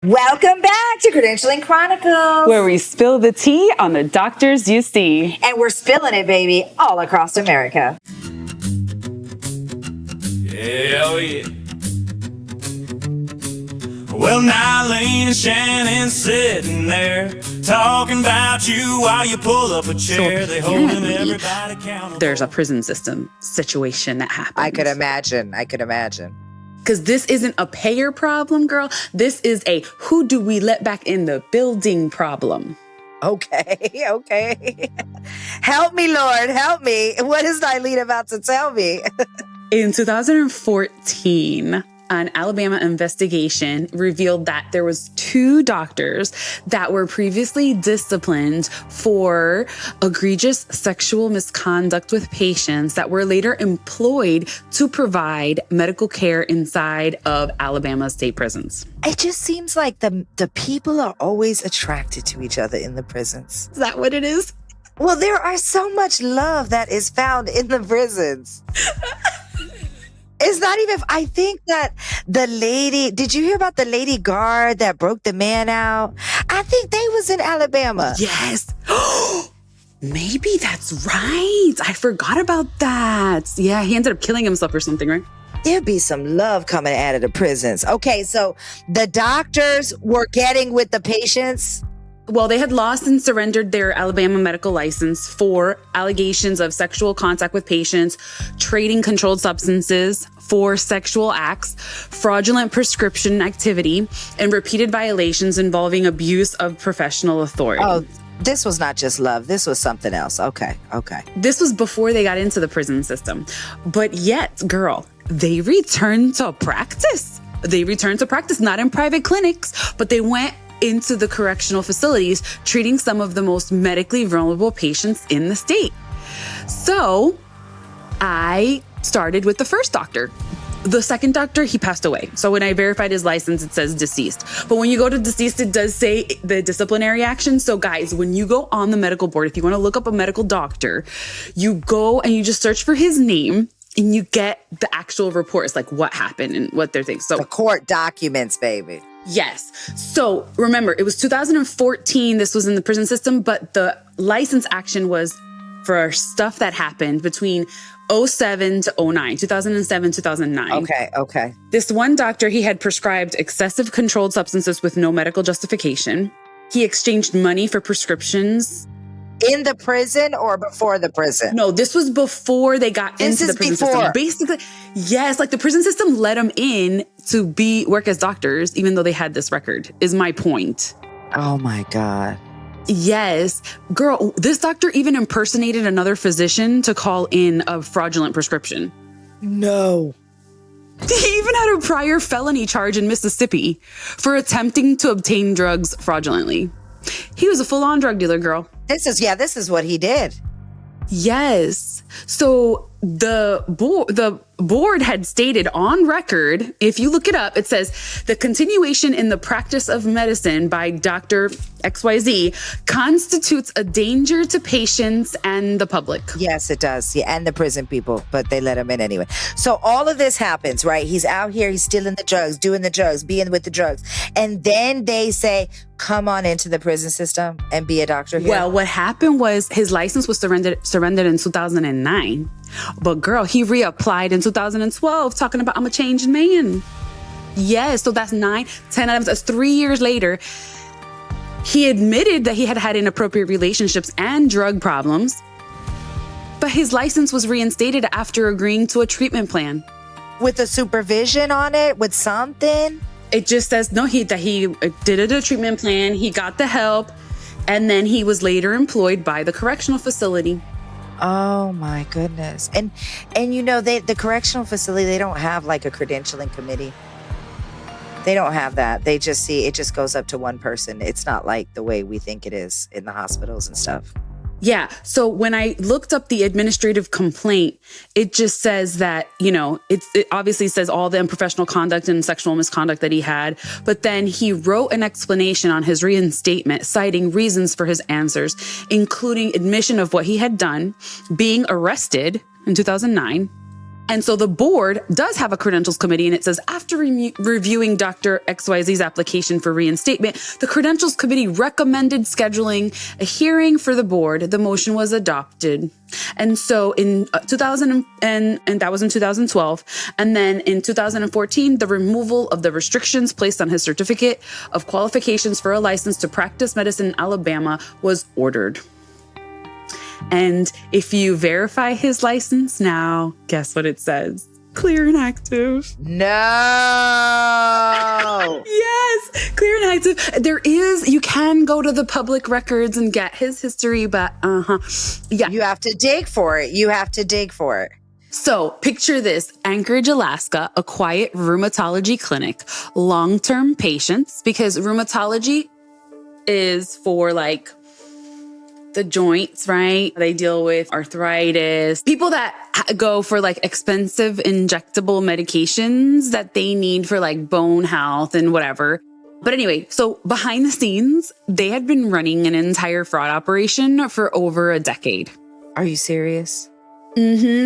Welcome back to Credentialing Chronicles, where we spill the tea on the doctors you see. And we're spilling it, baby, all across America. Yeah, oh yeah. Well, Nylene and Shannon sitting there talking about you while you pull up a chair. They holding everybody accountable. There's a prison system situation that happens. I could imagine. Because this isn't a payer problem, girl. This is a who do we let back in the building problem. Okay. Help me, Lord, help me. What is Nylene about to tell me? In 2014, an Alabama investigation revealed that there was 2 doctors that were previously disciplined for egregious sexual misconduct with patients that were later employed to provide medical care inside of Alabama state prisons. It just seems like the people are always attracted to each other in the prisons. Is that what it is? Well, there are so much love that is found in the prisons. It's not even, I think that the lady, did you hear about the lady guard that broke the man out? I think they was in Alabama. Yes. Maybe that's right. I forgot about that. Yeah, he ended up killing himself or something, right? There'd be some love coming out of the prisons. Okay, so the doctors were getting with the patients. Well, they had lost and surrendered their Alabama medical license for allegations of sexual contact with patients, trading controlled substances for sexual acts, fraudulent prescription activity, and repeated violations involving abuse of professional authority. Oh, this was not just love. This was something else. Okay. This was before they got into the prison system. But yet, girl, they returned to practice. Not in private clinics, but they went into the correctional facilities, treating some of the most medically vulnerable patients in the state. So I started with the first doctor. The second doctor, he passed away. So when I verified his license, it says deceased. But when you go to deceased, it does say the disciplinary action. So guys, when you go on the medical board, if you want to look up a medical doctor, you go and you just search for his name and you get the actual reports, like what happened and what they're thinking. So the court documents, baby. Yes. So remember, it was 2014. This was in the prison system, but the license action was for stuff that happened between 07 to 09, 2007, 2009. Okay. This one doctor, he had prescribed excessive controlled substances with no medical justification. He exchanged money for prescriptions. In the prison or before the prison? No, this was before they got into the prison system. Basically, yes, like the prison system let them in to work as doctors, even though they had this record, is my point. Oh my God. Yes. Girl, this doctor even impersonated another physician to call in a fraudulent prescription. No. He even had a prior felony charge in Mississippi for attempting to obtain drugs fraudulently. He was a full-on drug dealer, girl. This is what he did. Yes. So the board had stated on record, if you look it up, it says the continuation in the practice of medicine by Dr. XYZ constitutes a danger to patients and the public. Yes, it does. Yeah, and the prison people, but they let him in anyway. So all of this happens, right? He's out here, he's stealing the drugs, doing the drugs, being with the drugs. And then they say, come on into the prison system and be a doctor here. Well, what happened was his license was surrendered in 2009. But girl, he reapplied in 2012 talking about I'm a changed man. Yes, so that's 9, 10 items. That's 3 years later. He admitted that he had had inappropriate relationships and drug problems, but his license was reinstated after agreeing to a treatment plan. With a supervision on it, with something? It just says, that he did a treatment plan, he got the help, and then he was later employed by the correctional facility. Oh my goodness. And you know, the correctional facility, they don't have like a credentialing committee. They don't have that. They just it just goes up to one person. It's not like the way we think it is in the hospitals and stuff. Yeah. So when I looked up the administrative complaint, it just says that, it obviously says all the unprofessional conduct and sexual misconduct that he had. But then he wrote an explanation on his reinstatement, citing reasons for his answers, including admission of what he had done, being arrested in 2009, And so the board does have a credentials committee, and it says, after reviewing Dr. XYZ's application for reinstatement, the credentials committee recommended scheduling a hearing for the board. The motion was adopted. And so in 2000, and that was in 2012. And then in 2014, the removal of the restrictions placed on his certificate of qualifications for a license to practice medicine in Alabama was ordered. And if you verify his license now, guess what it says? Clear and active. No. Yes, clear and active. You can go to the public records and get his history, but yeah. You have to dig for it. So picture this: Anchorage, Alaska, a quiet rheumatology clinic, long-term patients, because rheumatology is for like the joints, right? They deal with arthritis, people that go for like expensive injectable medications that they need for like bone health and whatever. But anyway, so behind the scenes, they had been running an entire fraud operation for over a decade. Are you serious?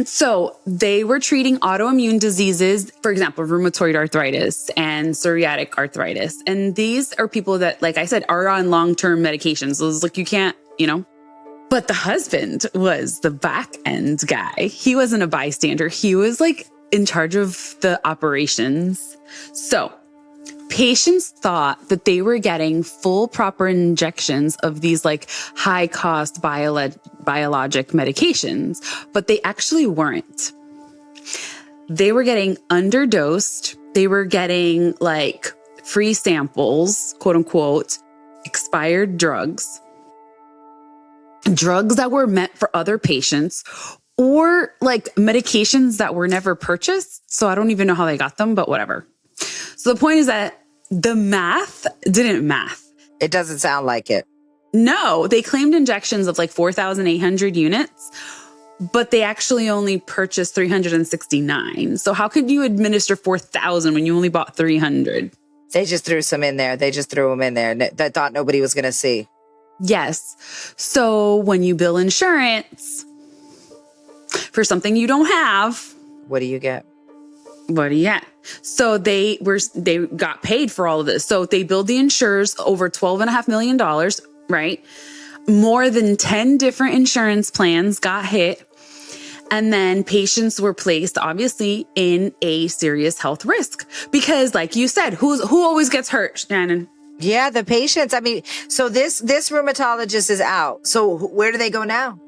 So they were treating autoimmune diseases, for example, rheumatoid arthritis and psoriatic arthritis. And these are people that, like I said, are on long-term medications. So it's like, you can't, But the husband was the back end guy. He wasn't a bystander. He was like in charge of the operations. So patients thought that they were getting full proper injections of these like high cost biologic medications, but they actually weren't. They were getting underdosed. They were getting like free samples, quote unquote, expired drugs that were meant for other patients, or like medications that were never purchased. So I don't even know how they got them, but whatever. So the point is that the math didn't math. It doesn't sound like it. No, they claimed injections of like 4,800 units, but they actually only purchased 369. So how could you administer 4,000 when you only bought 300? They just threw some in there. They threw them in there. They thought nobody was going to see. Yes. So when you bill insurance for something you don't have, what do you get? So they got paid for all of this. So they billed the insurers over $12.5 million, right? More than 10 different insurance plans got hit. And then patients were placed, obviously, in a serious health risk. Because like you said, who always gets hurt, Shannon? Yeah, the patients. I mean, so this rheumatologist is out. So where do they go now?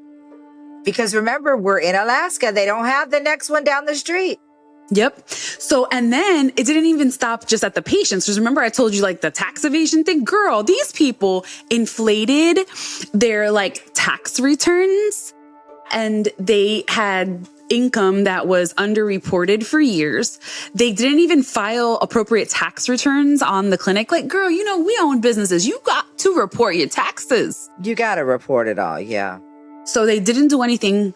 Because remember, we're in Alaska. They don't have the next one down the street. Yep. So, and then it didn't even stop just at the patients. Because remember, I told you like the tax evasion thing? Girl, these people inflated their like tax returns, and they had income that was underreported for years. They didn't even file appropriate tax returns on the clinic. Like, girl, we own businesses. You got to report your taxes. You got to report it all. Yeah. So they didn't do anything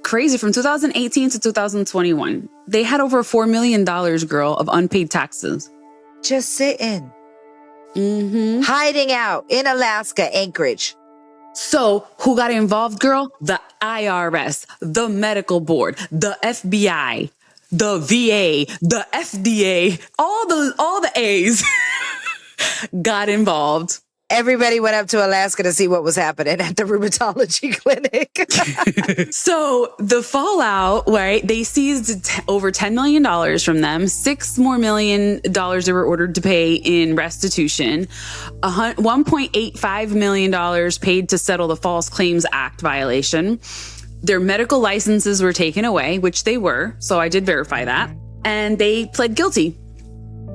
crazy from 2018 to 2021. They had over $4 million, girl, of unpaid taxes. Just sitting. Hiding out in Alaska, Anchorage. So who got involved, girl? The IRS, the medical board, the FBI, the VA, the FDA, all the A's got involved. Everybody went up to Alaska to see what was happening at the rheumatology clinic. So the fallout, right? They seized over $10 million from them. $6 million more they were ordered to pay in restitution. $1.85 million paid to settle the False Claims Act violation. Their medical licenses were taken away, which they were. So I did verify that. And they pled guilty.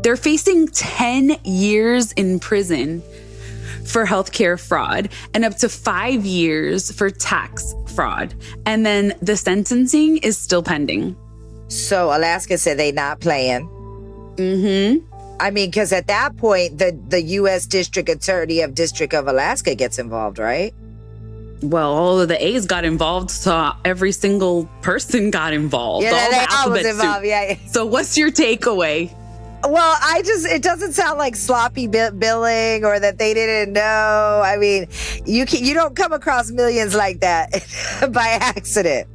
They're facing 10 years in prison for healthcare fraud and up to 5 years for tax fraud. And then the sentencing is still pending. So Alaska said they not playing. I mean, because at that point, the U.S. District Attorney of District of Alaska gets involved, right? Well, all of the A's got involved, so every single person got involved. Yeah, all they the all was alphabet involved. soup. Yeah. So what's your takeaway? Well, it doesn't sound like sloppy billing or that they didn't know. I mean, you don't come across millions like that by accident.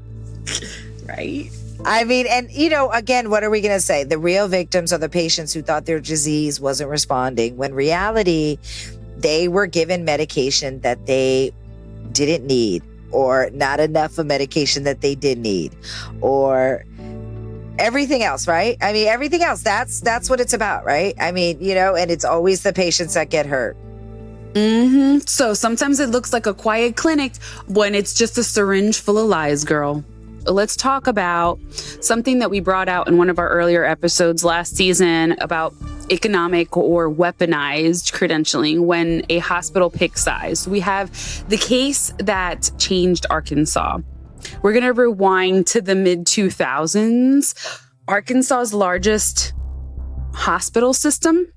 Right? I mean, and again, what are we going to say? The real victims are the patients who thought their disease wasn't responding, when reality, they were given medication that they didn't need, or not enough of medication that they did need, or everything else, right? I mean, everything else, that's what it's about, right? I mean, and it's always the patients that get hurt. So sometimes it looks like a quiet clinic when it's just a syringe full of lies, girl. Let's talk about something that we brought out in one of our earlier episodes last season about economic or weaponized credentialing when a hospital picks sides. We have the case that changed Arkansas. We're going to rewind to the mid-2000s. Arkansas's largest hospital system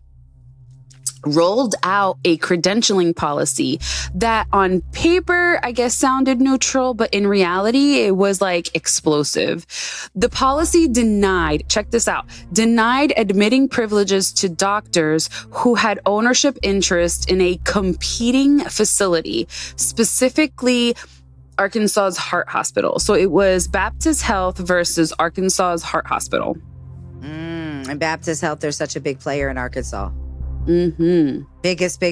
rolled out a credentialing policy that on paper, I guess, sounded neutral, but in reality, it was like explosive. The policy check this out, denied admitting privileges to doctors who had ownership interest in a competing facility, specifically Arkansas's Heart Hospital. So it was Baptist Health versus Arkansas's Heart Hospital. And Baptist Health, they're such a big player in Arkansas. Biggest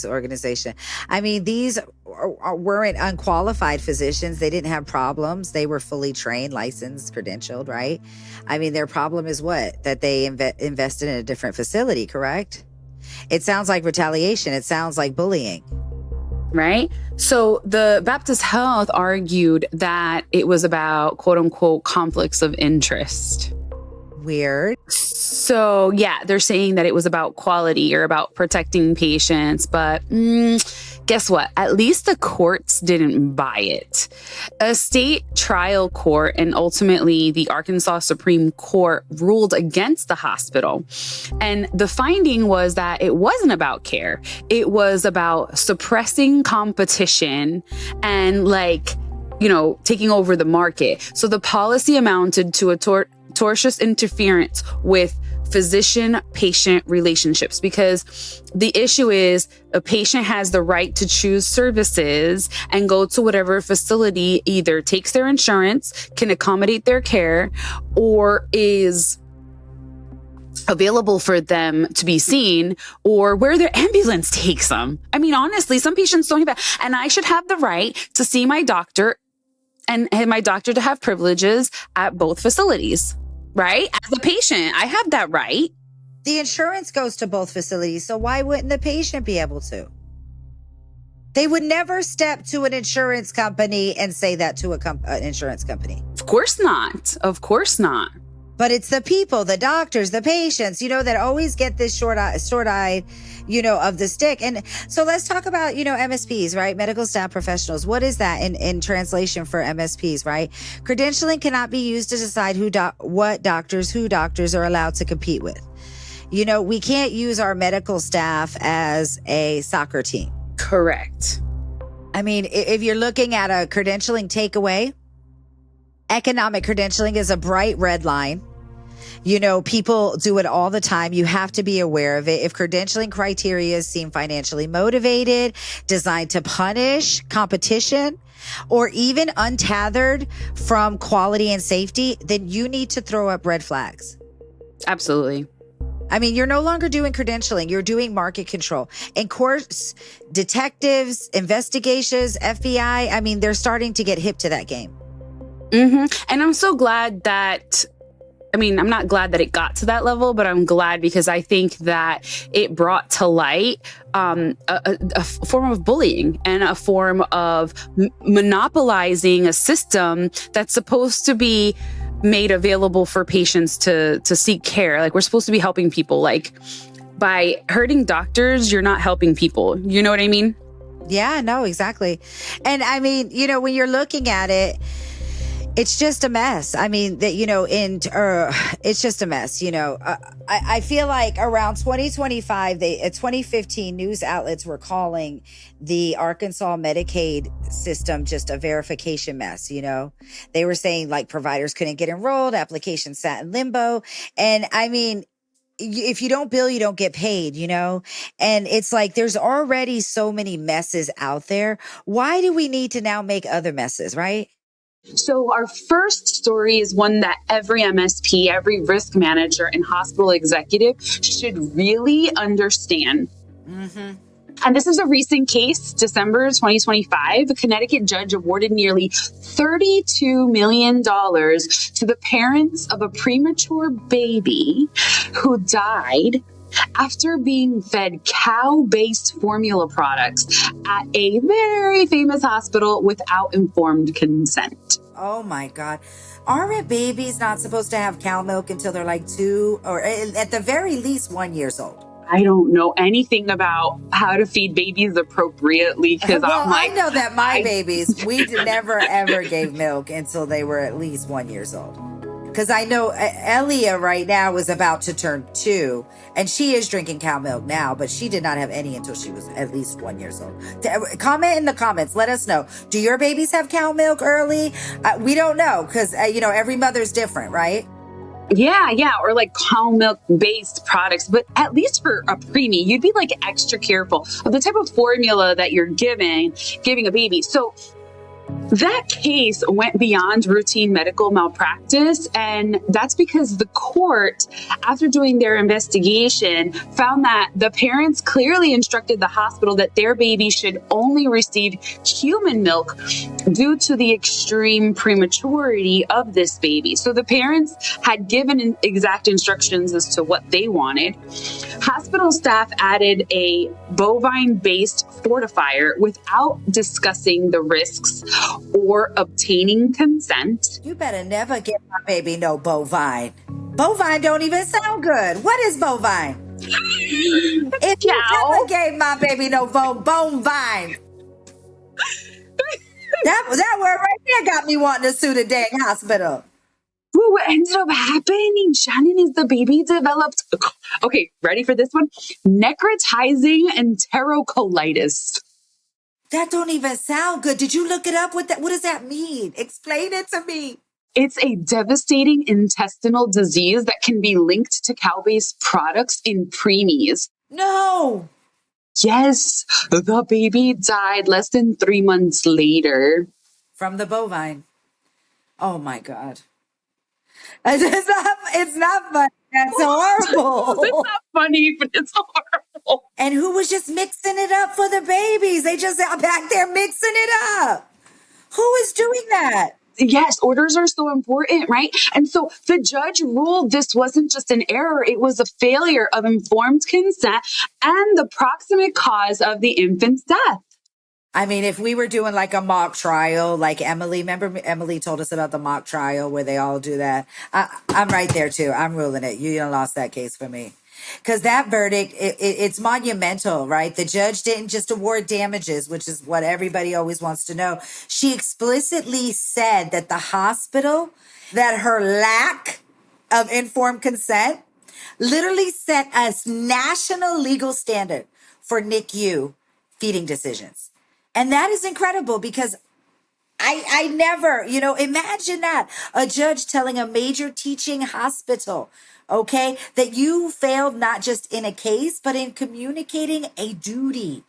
organization. I mean, these weren't unqualified physicians. They didn't have problems. They were fully trained, licensed, credentialed, right? I mean, their problem is what? That they invested in a different facility, correct? It sounds like retaliation. It sounds like bullying. Right? So the Baptist Health argued that it was about quote unquote conflicts of interest. Weird. So yeah, they're saying that it was about quality or about protecting patients, but guess what? At least the courts didn't buy it. A state trial court and ultimately the Arkansas Supreme Court ruled against the hospital. And the finding was that it wasn't about care. It was about suppressing competition and taking over the market. So the policy amounted to a tortious interference with physician-patient relationships, because the issue is a patient has the right to choose services and go to whatever facility either takes their insurance, can accommodate their care, or is available for them to be seen, or where their ambulance takes them. I mean, honestly, some patients don't have that. And I should have the right to see my doctor and my doctor to have privileges at both facilities. Right? As a patient, I have that right. The insurance goes to both facilities, so why wouldn't the patient be able to? They would never step to an insurance company and say that to an insurance company. Of course not. Of course not. But it's the people, the doctors, the patients, that always get this short-eyed, of the stick. And so let's talk about, MSPs, right? Medical staff professionals. What is that in translation for MSPs, right? Credentialing cannot be used to decide who doctors are allowed to compete with. We can't use our medical staff as a soccer team. Correct. I mean, if you're looking at a credentialing takeaway, economic credentialing is a bright red line. People do it all the time. You have to be aware of it. If credentialing criteria seem financially motivated, designed to punish competition, or even untethered from quality and safety, then you need to throw up red flags. Absolutely. I mean, you're no longer doing credentialing. You're doing market control. And courts, detectives, investigations, FBI, I mean, they're starting to get hip to that game. And I'm so glad that, I'm not glad that it got to that level, but I'm glad because I think that it brought to light a form of bullying and a form of monopolizing a system that's supposed to be made available for patients to seek care. Like, we're supposed to be helping people. Like, by hurting doctors, you're not helping people. You know what I mean? Yeah, no, exactly. And I mean, when you're looking at it, it's just a mess. I mean, it's just a mess. I feel like around 2025, 2015 news outlets were calling the Arkansas Medicaid system just a verification mess. They were saying like providers couldn't get enrolled, applications sat in limbo. And I mean, if you don't bill, you don't get paid, and it's like there's already so many messes out there. Why do we need to now make other messes, right? So our first story is one that every MSP, every risk manager and hospital executive should really understand. And this is a recent case, December 2025. A Connecticut judge awarded nearly $32 million to the parents of a premature baby who died after being fed cow-based formula products at a very famous hospital without informed consent. Oh my God. Aren't babies not supposed to have cow milk until they're like 2 or at the very least 1 year old? I don't know anything about how to feed babies appropriately because Well, I'm like, I know that my babies, we never ever gave milk until they were at least 1 year old. Because I know Elia right now is about to turn 2, and she is drinking cow milk now, but she did not have any until she was at least 1 year old. Comment in the comments. Let us know. Do your babies have cow milk early? We don't know because, every mother's different, right? Yeah, or like cow milk based products, but at least for a preemie, you'd be like extra careful of the type of formula that you're giving a baby. So that case went beyond routine medical malpractice, and that's because the court, after doing their investigation, found that the parents clearly instructed the hospital that their baby should only receive human milk due to the extreme prematurity of this baby. So the parents had given exact instructions as to what they wanted. Hospital staff added a bovine-based fortifier without discussing the risks or obtaining consent. You better never give my baby no bovine. Bovine don't even sound good. What is bovine? If you never gave my baby no bovine. That word right there got me wanting to sue the dang hospital. Well, what ended up happening, Shannon, is the baby developed, okay, ready for this one? Necrotizing enterocolitis. That don't even sound good. Did you look it up? What does that mean? Explain it to me. It's a devastating intestinal disease that can be linked to cow-based products in preemies. No. Yes, the baby died less than 3 months later. From the bovine. Oh my God. It's not funny. That's horrible. It's not funny, but it's horrible. And who was just mixing it up for the babies? They just out back there mixing it up. Who is doing that? Yes, orders are so important, right? And so the judge ruled this wasn't just an error, it was a failure of informed consent and the proximate cause of the infant's death. I mean, if we were doing like a mock trial, like Emily, remember Emily told us about the mock trial where they all do that? I'm right there too. I'm ruling it. You done lost that case for me. Because that verdict, it's monumental, right? The judge didn't just award damages, which is what everybody always wants to know. She explicitly said that the hospital, that her lack of informed consent literally set a national legal standard for NICU feeding decisions. And that is incredible because I never, imagine that. A judge telling a major teaching hospital, okay, that you failed not just in a case, but in communicating a duty.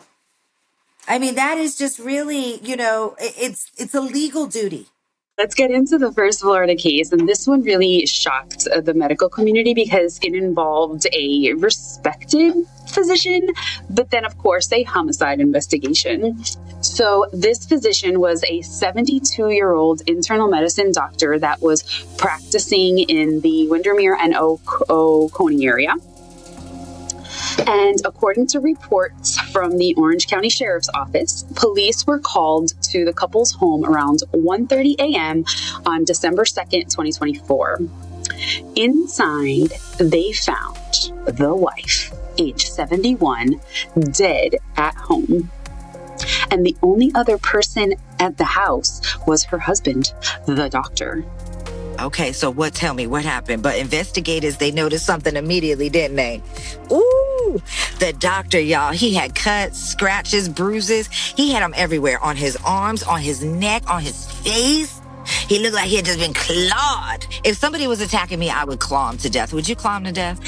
I mean, that is just really, it's a legal duty. Let's get into the first Florida case. And this one really shocked the medical community because it involved a respected physician, but then, of course, a homicide investigation. So this physician was a 72-year-old internal medicine doctor that was practicing in the Windermere and Oconee area. And according to reports from the Orange County Sheriff's Office, police were called to the couple's home around 1:30 a.m. on December 2nd, 2024. Inside, they found the wife, age 71, dead at home. And the only other person at the house was her husband, the doctor. Okay, so tell me what happened? But investigators, they noticed something immediately, didn't they? Ooh, the doctor, y'all, he had cuts, scratches, bruises. He had them everywhere, on his arms, on his neck, on his face. He looked like he had just been clawed. If somebody was attacking me, I would claw him to death. Would you claw him to death?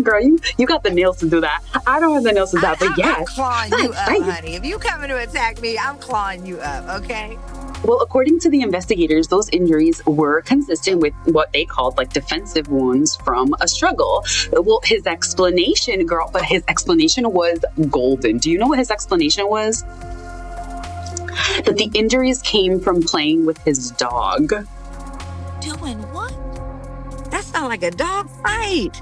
Girl, you got the nails to do that. I don't have the nails to do that, but yes. I'm clawing you up, honey. If you coming to attack me, I'm clawing you up, okay? Well, according to the investigators, those injuries were consistent with what they called like defensive wounds from a struggle. Well, his explanation, girl, but his explanation was golden. Do you know what his explanation was? That the injuries came from playing with his dog. Doing what? That sounds like a dog fight.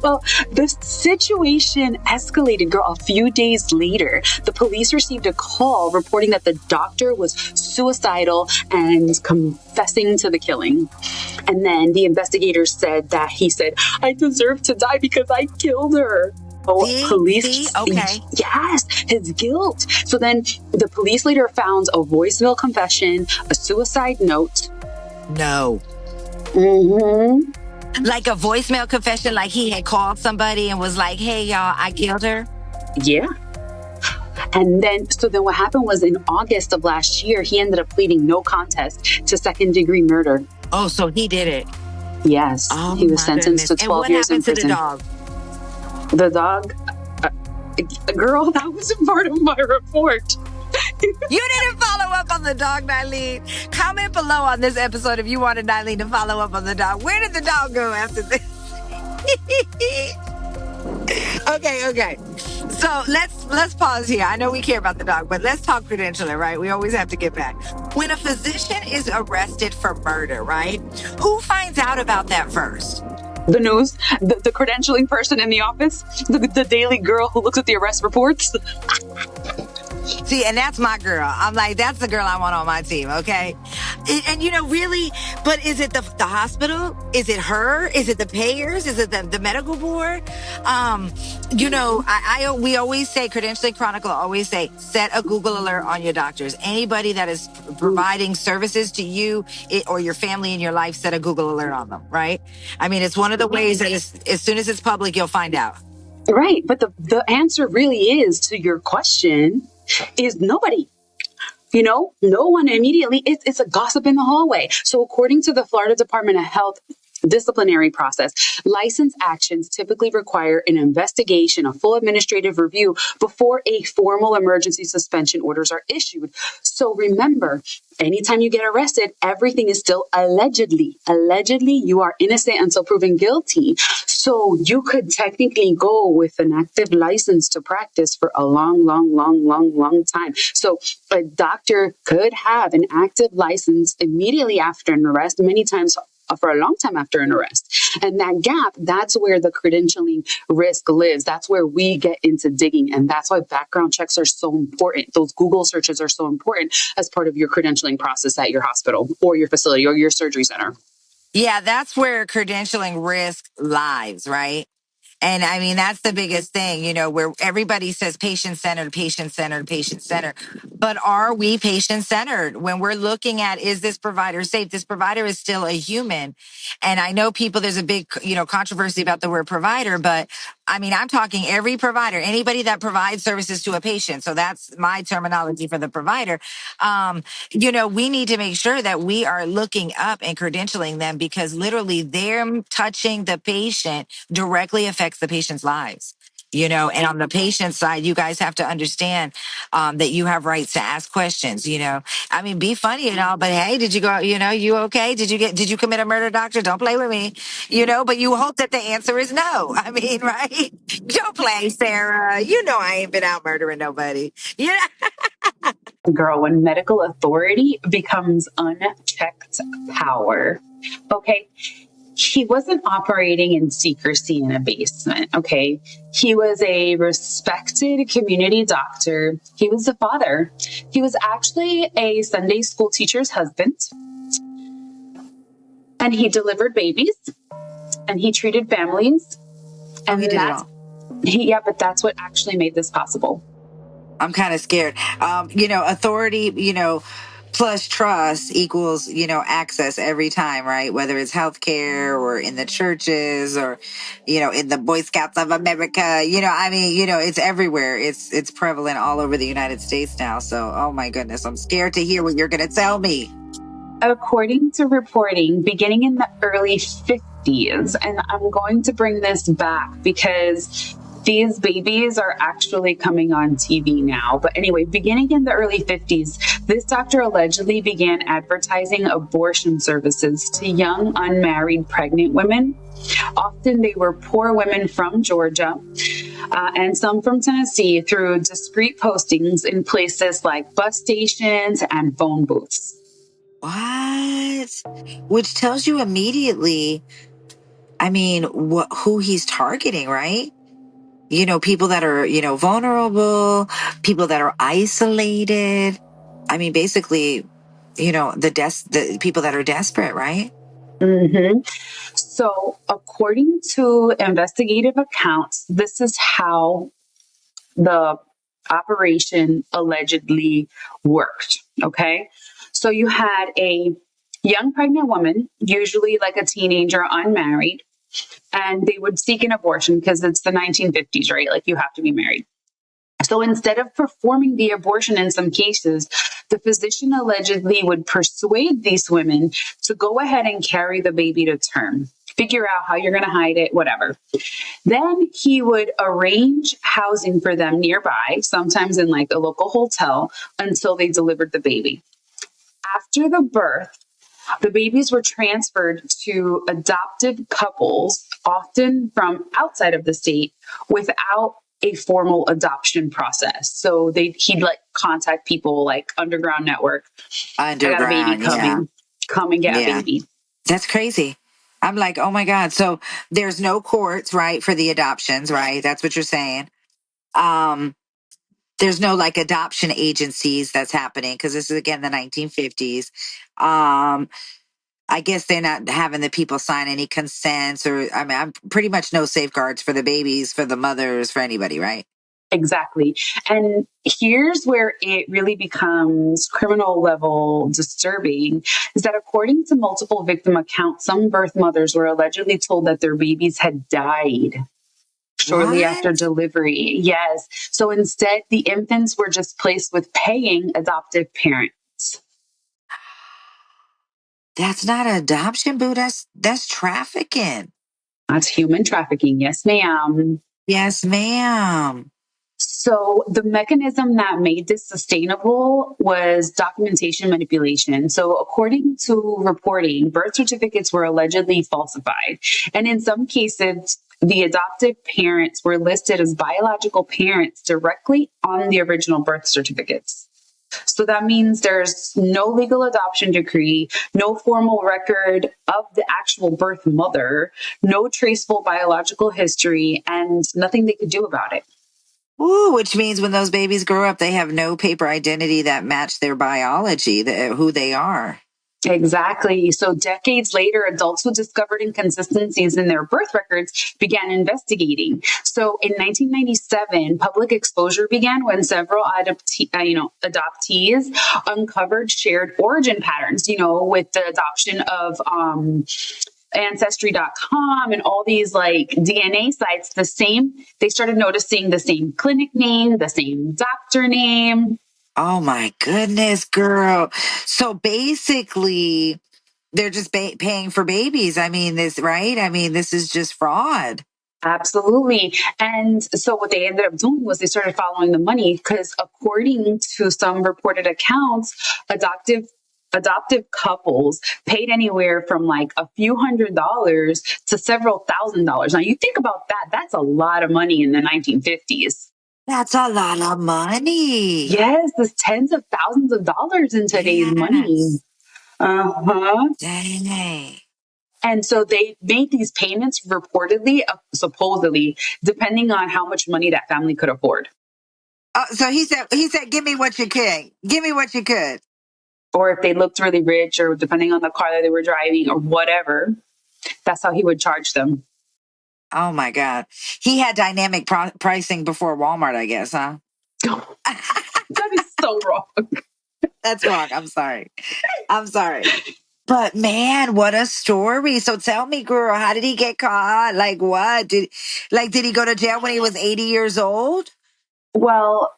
Well, the situation escalated, girl. A few days later, the police received a call reporting that the doctor was suicidal and confessing to the killing. And then the investigators said that he said, "I deserve to die because I killed her." Police, okay. Yes, his guilt. So then the police later found a voicemail confession, a suicide note. No. Mm-hmm. Like a voicemail confession, like he had called somebody and was like, "Hey, y'all, I killed her." Yeah. And then what happened was in August of last year, he ended up pleading no contest to second-degree murder. Oh, so he did it. Yes. Oh, he was sentenced to 12 years in prison. And what happened to the dog? The dog? Girl, that wasn't part of my report. You didn't follow up on the dog, Nylene. Comment below on this episode if you wanted Nylene to follow up on the dog. Where did the dog go after this? Okay. So let's pause here. I know we care about the dog, but let's talk credentialing, right? We always have to get back. When a physician is arrested for murder, right? Who finds out about that first? The news, the credentialing person in the office, the daily girl who looks at the arrest reports. See, and that's my girl. I'm like, that's the girl I want on my team, okay? And really, but is it the hospital? Is it her? Is it the payers? Is it the medical board? We always say, Credentialing Chronicle always say, set a Google alert on your doctors. Anybody that is providing services to you or your family in your life, set a Google alert on them, right? I mean, it's one of the ways that as soon as it's public, you'll find out. Right. But the answer really is to your question is nobody. No one immediately. It's a gossip in the hallway. So according to the Florida Department of Health disciplinary process, license actions typically require an investigation, a full administrative review before a formal emergency suspension orders are issued. So remember, anytime you get arrested, everything is still allegedly. Allegedly, you are innocent until proven guilty. So you could technically go with an active license to practice for a long time. So a doctor could have an active license immediately after an arrest, many times for a long time after an arrest. And that gap, that's where the credentialing risk lives. That's where we get into digging. And that's why background checks are so important. Those Google searches are so important as part of your credentialing process at your hospital or your facility or your surgery center. Yeah, that's where credentialing risk lies, right? And I mean, that's the biggest thing, where everybody says patient-centered. But are we patient-centered when we're looking at, is this provider safe? This provider is still a human. And I know there's a big, controversy about the word provider, but I mean, I'm talking every provider, anybody that provides services to a patient. So that's my terminology for the provider. We need to make sure that we are looking up and credentialing them because literally them touching the patient directly affects the patient's lives. And on the patient side, you guys have to understand that you have rights to ask questions, I mean, be funny and all, but hey, did you go, you okay? Did you commit a murder, doctor? Don't play with me, but you hope that the answer is no. I mean, right? Don't play, Sarah. I ain't been out murdering nobody. Girl, when medical authority becomes unchecked power, okay? He wasn't operating in secrecy in a basement, okay? He was a respected community doctor. He was a father. He was actually a Sunday school teacher's husband. And he delivered babies. And he treated families. And he did it all. But that's what actually made this possible. I'm kind of scared. Authority, plus trust equals, access every time, right? Whether it's healthcare or in the churches or, in the Boy Scouts of America, it's everywhere. It's prevalent all over the United States now. So, oh my goodness, I'm scared to hear what you're going to tell me. According to reporting, beginning in the early 50s, and I'm going to bring this back because These babies are actually coming on TV now. But anyway, beginning in the early 50s, this doctor allegedly began advertising abortion services to young, unmarried, pregnant women. Often they were poor women from Georgia and some from Tennessee through discreet postings in places like bus stations and phone booths. What? Which tells you immediately, I mean, who he's targeting, right? You know, people that are, you know, vulnerable, people that are isolated. I mean, basically, you know, the people that are desperate, right? Mm-hmm. So, according to investigative accounts, this is how the operation allegedly worked. Okay. So, you had a young pregnant woman, usually like a teenager, unmarried, and they would seek an abortion because it's the 1950s, right? Like you have to be married. So instead of performing the abortion in some cases, the physician allegedly would persuade these women to go ahead and carry the baby to term, figure out how you're going to hide it, whatever. Then he would arrange housing for them nearby, sometimes in like a local hotel, until they delivered the baby. After the birth, the babies were transferred to adoptive couples, often from outside of the state, without a formal adoption process. So he'd like contact people like Underground Network. I got a baby coming. Come and get a baby. That's crazy. I'm like, oh my God. So there's no courts, right, for the adoptions, right? That's what you're saying. There's no like adoption agencies that's happening because this is again the 1950s. I guess they're not having the people sign any consents or, I mean, I'm pretty much no safeguards for the babies, for the mothers, for anybody, right? Exactly. And here's where it really becomes criminal level disturbing is that according to multiple victim accounts, some birth mothers were allegedly told that their babies had died shortly after delivery. Yes. So instead, the infants were just placed with paying adoptive parents. That's not adoption, boo. That's trafficking. That's human trafficking. Yes, ma'am. Yes, ma'am. So the mechanism that made this sustainable was documentation manipulation. So according to reporting, birth certificates were allegedly falsified. And in some cases, the adoptive parents were listed as biological parents directly on the original birth certificates. So that means there's no legal adoption decree, no formal record of the actual birth mother, no traceable biological history, and nothing they could do about it. Ooh, which means when those babies grow up, they have no paper identity that match their biology, who they are. Exactly. So decades later, adults who discovered inconsistencies in their birth records began investigating. So in 1997, public exposure began when several adoptees uncovered shared origin patterns, with the adoption of Ancestry.com and all these like DNA sites, they started noticing the same clinic name, the same doctor name. Oh my goodness, girl. So basically, they're just paying for babies. I mean, this is just fraud. Absolutely. And so what they ended up doing was they started following the money because according to some reported accounts, adoptive couples paid anywhere from like a few $100s to several $1,000s. Now you think about that, that's a lot of money in the 1950s. That's a lot of money. Yes, there's tens of thousands of dollars in today's money. Uh-huh. Dang. And so they made these payments reportedly, supposedly, depending on how much money that family could afford. So he said, give me what you can. Give me what you could. Or if they looked really rich or depending on the car that they were driving or whatever, that's how he would charge them. Oh my God. He had dynamic pricing before Walmart, I guess, huh? That is so wrong. That's wrong. I'm sorry. But man, what a story. So tell me, girl, how did he get caught? Like what? Did he go to jail when he was 80 years old? Well,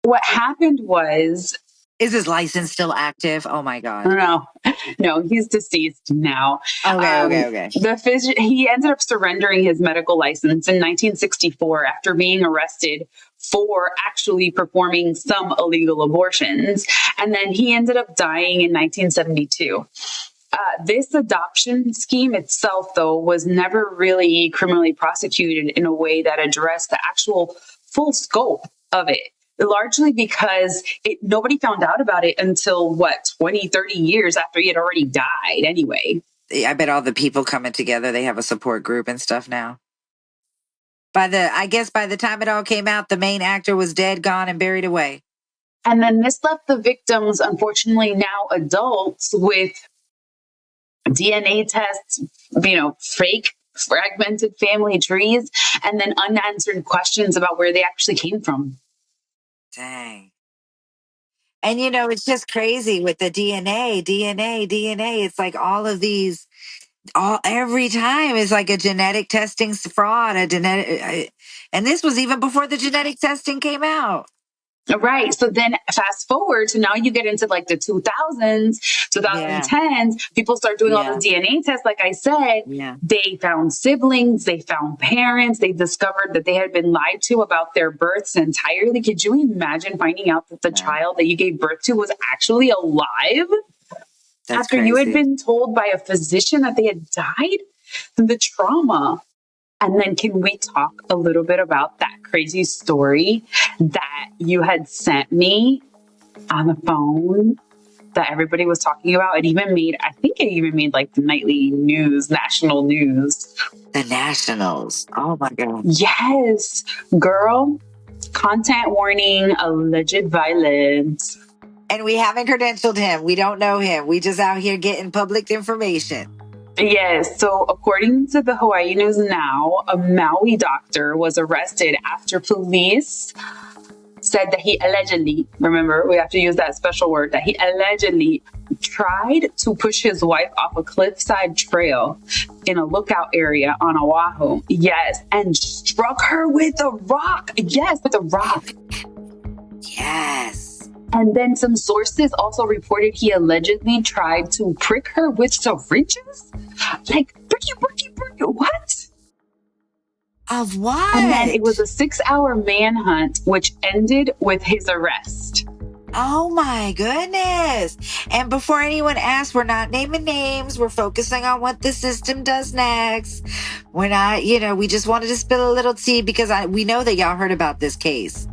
what happened was Is his license still active? Oh my God. No, he's deceased now. Okay. He ended up surrendering his medical license in 1964 after being arrested for actually performing some illegal abortions. And then he ended up dying in 1972. This adoption scheme itself, though, was never really criminally prosecuted in a way that addressed the actual full scope of it. Largely because nobody found out about it until 20, 30 years after he had already died anyway. I bet all the people coming together, they have a support group and stuff now. I guess by the time it all came out, the main actor was dead, gone, and buried away. And then this left the victims, unfortunately now adults, with DNA tests, fake fragmented family trees, and then unanswered questions about where they actually came from. Dang. And it's just crazy with the DNA. It's like all of these, every time is like a genetic testing fraud, and this was even before the genetic testing came out. Right. So then fast forward to now you get into like the 2000s, 2010s, people start doing all the DNA tests. Like I said, they found siblings, they found parents, they discovered that they had been lied to about their births entirely. Could you imagine finding out that the child that you gave birth to was actually alive? That's after crazy. You had been told by a physician that they had died? The trauma. And then can we talk a little bit about that crazy story that you had sent me on the phone that everybody was talking about? It even made like the nightly news, national news. The nationals. Oh my God. Yes, girl. Content warning, alleged violence. And we haven't credentialed him. We don't know him. We just out here getting public information. Yes. So according to the Hawaii News Now, a Maui doctor was arrested after police said that he allegedly, remember, we have to use that special word, that he allegedly tried to push his wife off a cliffside trail in a lookout area on Oahu. Yes. And struck her with a rock. Yes, with a rock. Yes. And then some sources also reported he allegedly tried to prick her with syringes. Like, prick you, what? Of what? And then it was a 6-hour manhunt, which ended with his arrest. Oh my goodness. And before anyone asks, we're not naming names. We're focusing on what the system does next. We're not, we just wanted to spill a little tea because we know that y'all heard about this case.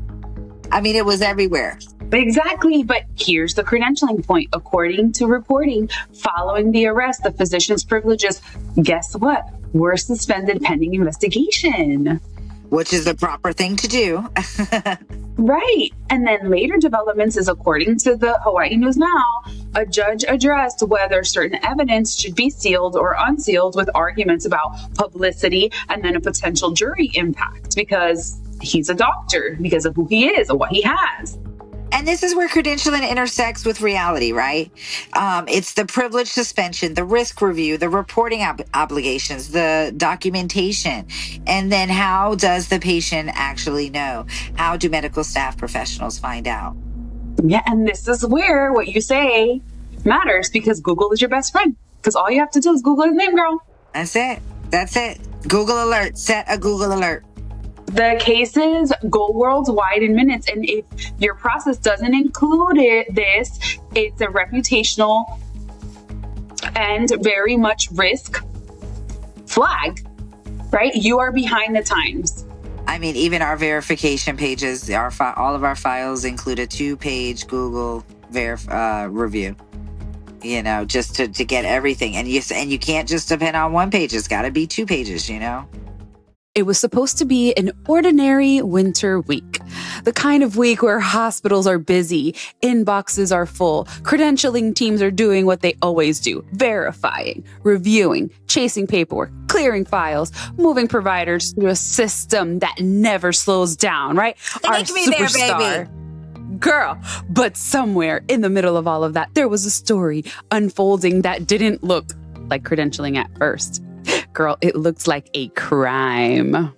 I mean, it was everywhere. Exactly. But here's the credentialing point. According to reporting, following the arrest, the physician's privileges, guess what? Were suspended pending investigation. Which is the proper thing to do. Right. And then later developments is, according to the Hawaii News Now, a judge addressed whether certain evidence should be sealed or unsealed, with arguments about publicity and then a potential jury impact because he's a doctor, because of who he is and what he has. And this is where credentialing intersects with reality, right? It's the privilege suspension, the risk review, the reporting obligations, the documentation. And then how does the patient actually know? How do medical staff professionals find out? Yeah, and this is where what you say matters, because Google is your best friend. Because all you have to do is Google his name, girl. That's it. Google alert. Set a Google alert. The cases go worldwide in minutes. And if your process doesn't include it's a reputational and very much risk flag, right? You are behind the times. I mean, even our verification pages, all of our files include a 2-page Google review, just to get everything. And you can't just depend on 1 page. It's got to be 2 pages, It was supposed to be an ordinary winter week, the kind of week where hospitals are busy, inboxes are full, credentialing teams are doing what they always do, verifying, reviewing, chasing paperwork, clearing files, moving providers through a system that never slows down, right? Take me there, baby. Girl, but somewhere in the middle of all of that, there was a story unfolding that didn't look like credentialing at first. Girl, it looks like a crime.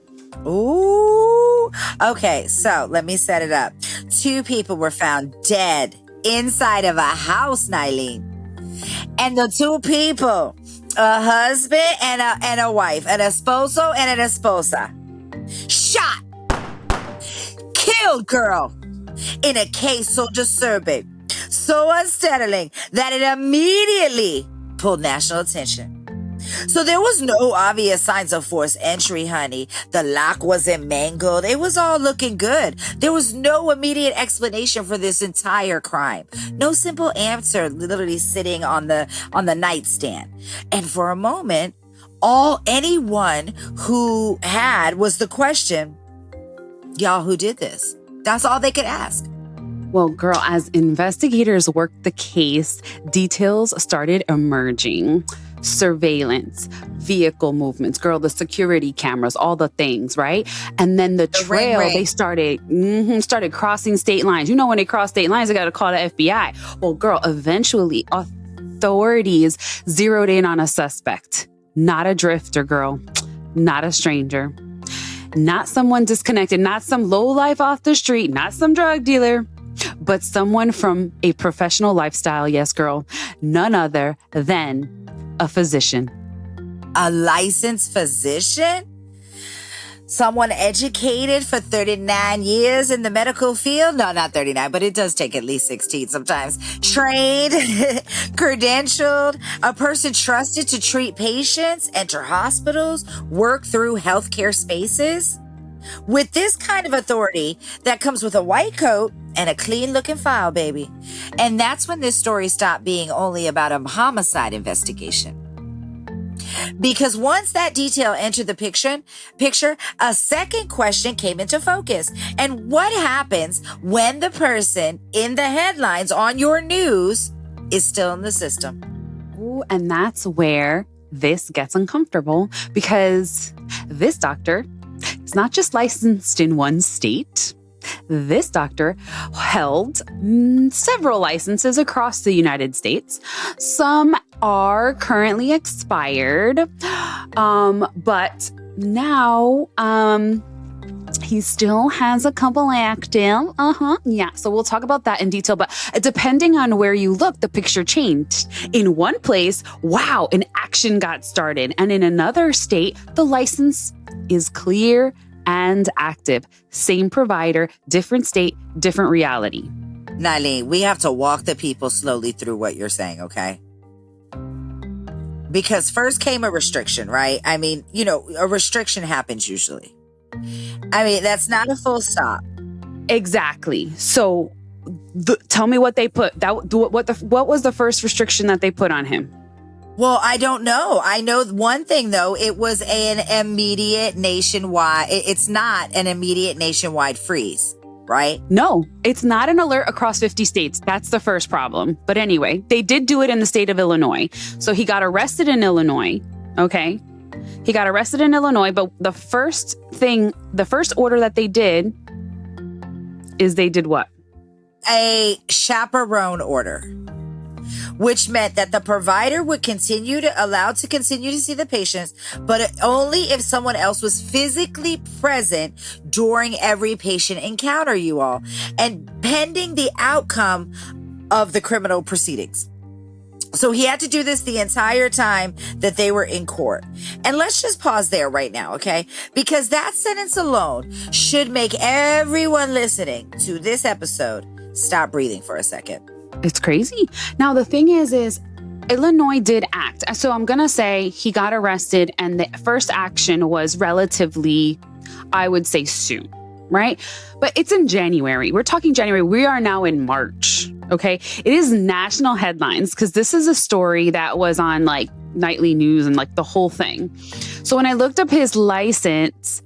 Ooh. Okay, so let me set it up. 2 people were found dead inside of a house, Nylene. And the two people, a husband and a wife, an esposo and an esposa, shot, killed, girl, in a case so disturbing, so unsettling that it immediately pulled national attention. So there was no obvious signs of forced entry, honey. The lock wasn't mangled. It was all looking good. There was no immediate explanation for this entire crime. No simple answer literally sitting on the nightstand. And for a moment, all anyone who had was the question, y'all, who did this? That's all they could ask. Well, girl, as investigators worked the case, details started emerging. Surveillance, vehicle movements, girl, the security cameras, all the things, right? And then the trail, ring. They started crossing state lines. You know, when they cross state lines, they got to call the FBI. Well, girl, eventually authorities zeroed in on a suspect. Not a drifter, girl. Not a stranger. Not someone disconnected. Not some lowlife off the street. Not some drug dealer. But someone from a professional lifestyle. Yes, girl. None other than a physician. A licensed physician? Someone educated for 39 years in the medical field? No, not 39, but it does take at least 16 sometimes. Trained, credentialed, a person trusted to treat patients, enter hospitals, work through healthcare spaces. With this kind of authority, that comes with a white coat and a clean-looking file, baby. And that's when this story stopped being only about a homicide investigation. Because once that detail entered the picture, a second question came into focus. And what happens when the person in the headlines on your news is still in the system? Ooh, and that's where this gets uncomfortable, because this doctor is not just licensed in one state. This doctor held several licenses across the United States. Some are currently expired, but now he still has a couple active. Yeah, so we'll talk about that in detail. But depending on where you look, the picture changed. In one place, wow, an action got started. And in another state, the license is clear and active. Same provider, different state, different reality. Nylene, we have to walk the people slowly through what you're saying, okay? Because first came a restriction, right? I mean, you know, a restriction happens usually. I mean, that's not a full stop. Exactly. So tell me what they put. What was the first restriction that they put on him? Well, I don't know. I know one thing, though. It was an immediate nationwide. It's not an immediate nationwide freeze, right? No, it's not an alert across 50 states. That's the first problem. But anyway, they did do it in the state of Illinois. So he got arrested in Illinois. Okay. He got arrested in Illinois. But the first order that they did is they did what? A chaperone order, which meant that the provider would allowed to continue to see the patients, but only if someone else was physically present during every patient encounter, you all, and pending the outcome of the criminal proceedings. So he had to do this the entire time that they were in court. And let's just pause there right now, okay? Because that sentence alone should make everyone listening to this episode stop breathing for a second. It's crazy. Now, the thing is Illinois did act. So I'm going to say he got arrested and the first action was relatively, I would say, soon, right? But it's in January. We're talking January. We are now in March, okay? It is national headlines because this is a story that was on like nightly news and like the whole thing. So when I looked up his license,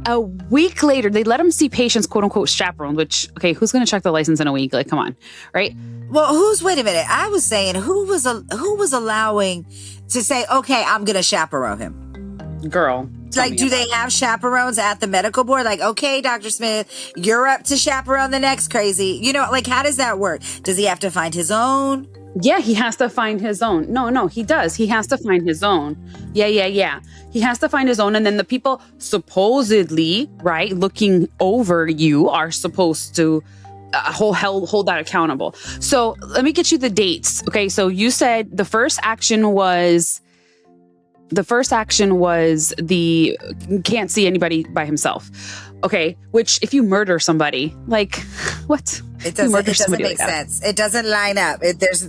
a week later, they let him see patients, quote unquote, chaperoned, which, okay, who's going to check the license in a week? Like, come on, right? Well, wait a minute. I was saying, who was allowing to say, okay, I'm going to chaperone him? Girl. Like, do they have chaperones at the medical board? Like, okay, Dr. Smith, you're up to chaperone the next crazy. You know, like, how does that work? Does he have to find his own? Yeah, he has to find his own. No, he does. He has to find his own. Yeah. He has to find his own. And then the people supposedly, right, looking over you are supposed to hold that accountable. So let me get you the dates. Okay, so you said the first action was the can't see anybody by himself. Okay, which if you murder somebody, like what? It doesn't make sense. It doesn't line up.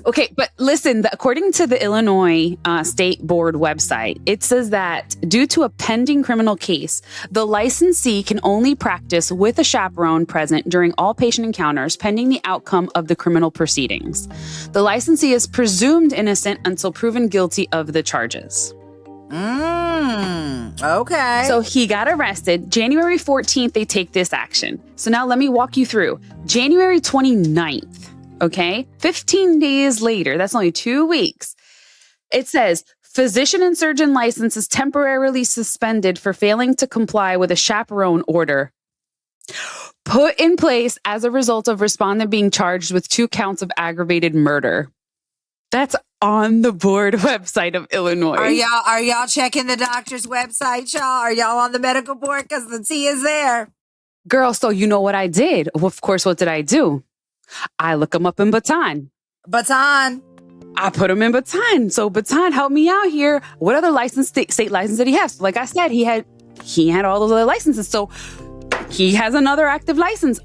Okay, but listen, according to the Illinois State Board website, it says that due to a pending criminal case, the licensee can only practice with a chaperone present during all patient encounters pending the outcome of the criminal proceedings. The licensee is presumed innocent until proven guilty of the charges. Okay. So he got arrested. January 14th, they take this action. So now let me walk you through. January 29th, okay? 15 days later, that's only 2 weeks. It says, physician and surgeon license is temporarily suspended for failing to comply with a chaperone order put in place as a result of respondent being charged with 2 counts of aggravated murder. That's on the board website of Illinois. Are y'all checking the doctor's website, y'all? Are y'all on the medical board? Because the T is there. Girl, so you know what I did? Well, of course, what did I do? I look him up in Baton. I put him in Baton. So Baton, help me out here. What other state license did he have? So like I said, he had all those other licenses. So he has another active license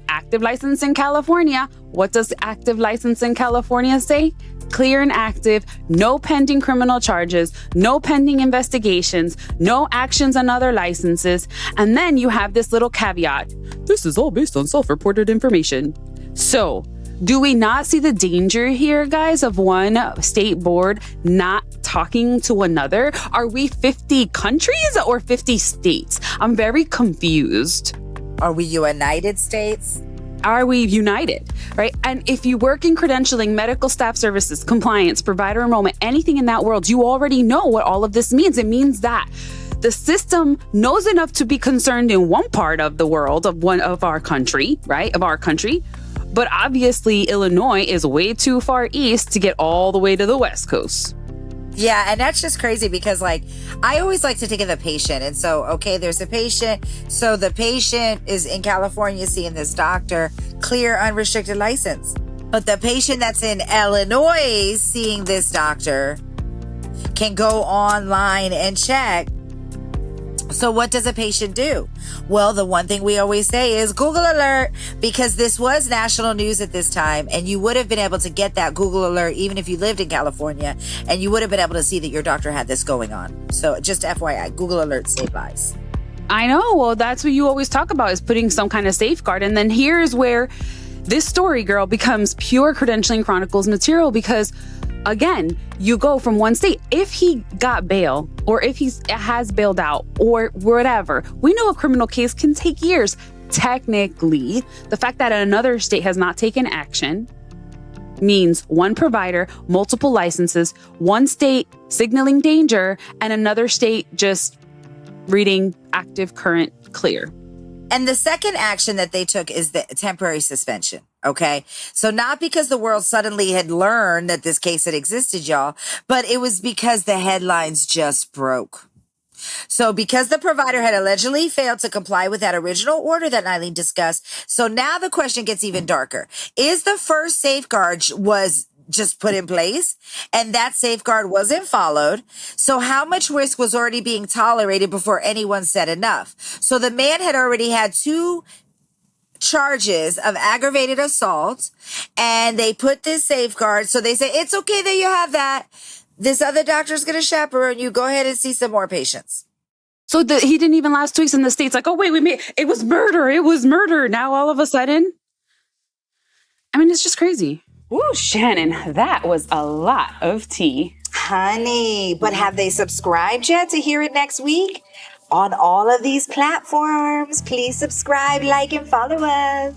in California. What does active license in California say? Clear and active, no pending criminal charges, no pending investigations, no actions on other licenses. And then you have this little caveat. This is all based on self-reported information. So, do we not see the danger here, guys, of one state board not talking to another? Are we 50 countries or 50 states? I'm very confused. Are we United States? Are we united, right? And if you work in credentialing, medical staff services, compliance, provider enrollment, anything in that world, you already know what all of this means. It means that the system knows enough to be concerned in one part of the world of our country, right? Of our country. But obviously, Illinois is way too far east to get all the way to the West Coast. Yeah, and that's just crazy because, like, I always like to think of the patient. And so, okay, there's a patient. So the patient is in California seeing this doctor, clear, unrestricted license. But the patient that's in Illinois seeing this doctor can go online and check. So what does a patient do? Well, the one thing we always say is Google alert, because this was national news at this time, and you would have been able to get that Google alert even if you lived in California, and you would have been able to see that your doctor had this going on. So just FYI, Google alert save lives. I know. Well, that's what you always talk about, is putting some kind of safeguard. And then here's where this story, girl, becomes pure Credentialing Chronicles material, because again, you go from one state. If he got bail, or if he has bailed out, or whatever, we know a criminal case can take years. Technically, the fact that another state has not taken action means one provider, multiple licenses, one state signaling danger, and another state just reading active, current, clear. And the second action that they took is the temporary suspension. Okay. So not because the world suddenly had learned that this case had existed, y'all, but it was because the headlines just broke. So because the provider had allegedly failed to comply with that original order that Nylene discussed. So now the question gets even darker. Is the first safeguard was just put in place and that safeguard wasn't followed? So how much risk was already being tolerated before anyone said enough? So the man had already had 2 charges of aggravated assault, and they put this safeguard. So they say, it's okay that you have that. This other doctor's going to chaperone you. Go ahead and see some more patients. So he didn't even last 2 weeks in the States. Like, oh, wait, it was murder. It was murder. Now all of a sudden, I mean, it's just crazy. Ooh, Shannon, that was a lot of tea. Honey, but have they subscribed yet to hear it next week? On all of these platforms, please subscribe, like, and follow us.